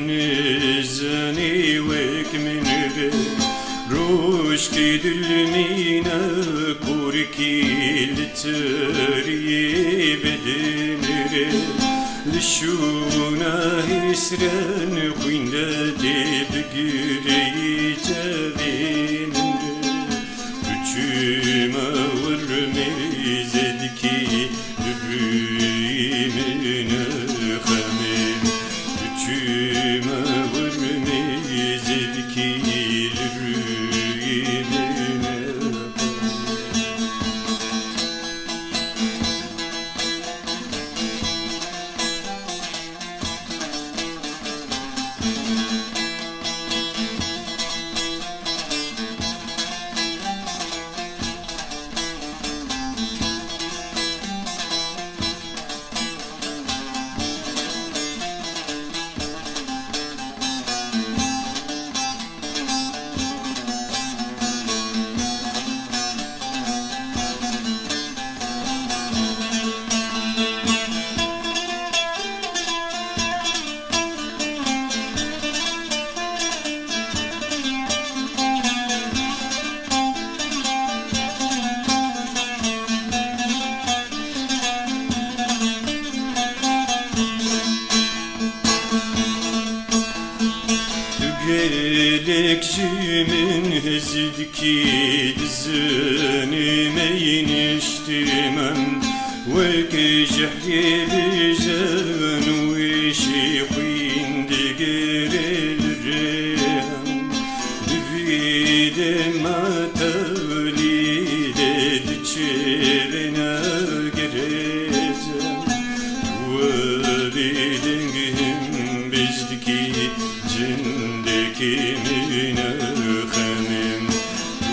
بجنزني وكمن روشكي دلمينا كوركي لتري بدمر لشونا يسرن خوين بقري تبين Üçüme vurmezedki dübümüne xemim Üçüme vurmezedki dübümüne Gelekçimin hezidki dizini iniştimem ve gecehye bejen ve şiqin digerelrem Divide matavlide diçerine gerezem ve bidengim bezdiki Kimine xemim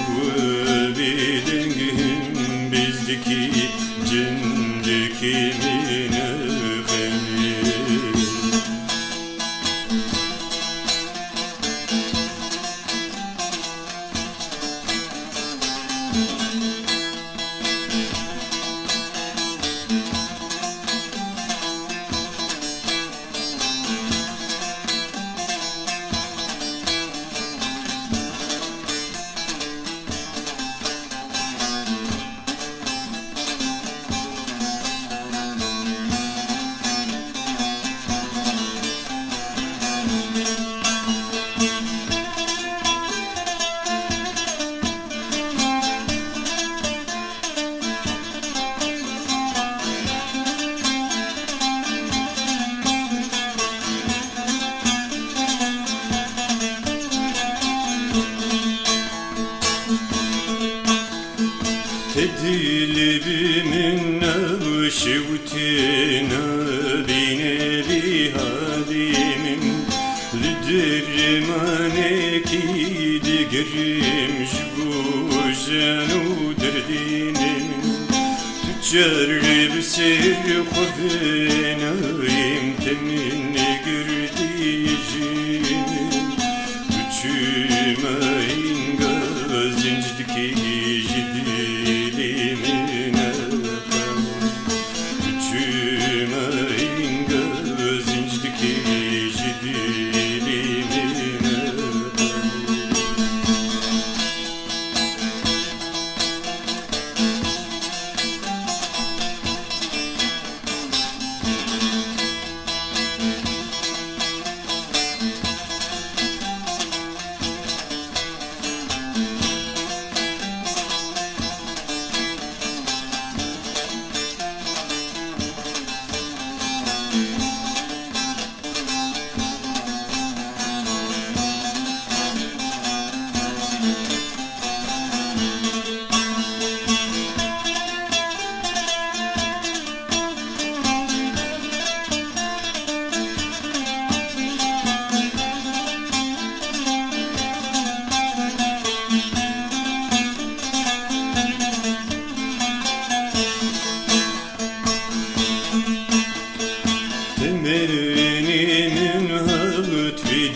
Duvabidengim bizdeki cindekimine xemim Tedilibimin nevşevtina binevi halimin Lidirmaneki digerim jbuzenu derdinim Tüccarib seyr khuvenayim temin girdiyicimin Üçüme inga zincdiki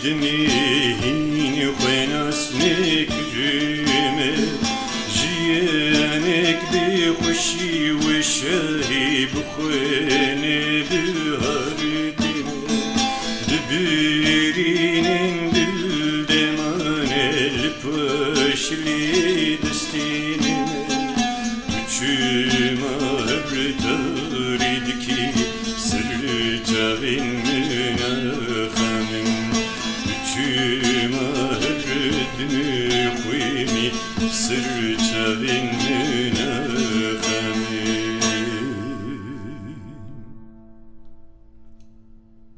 دمين خناس نكرمه جيانك بخشي وشاهي بخواني بهاردم Birinin gül demanel paşli destinime Üçüm ağır taridiki sırça bin münafamim Üçüm ağır dünü kuymi sırça bin münafamim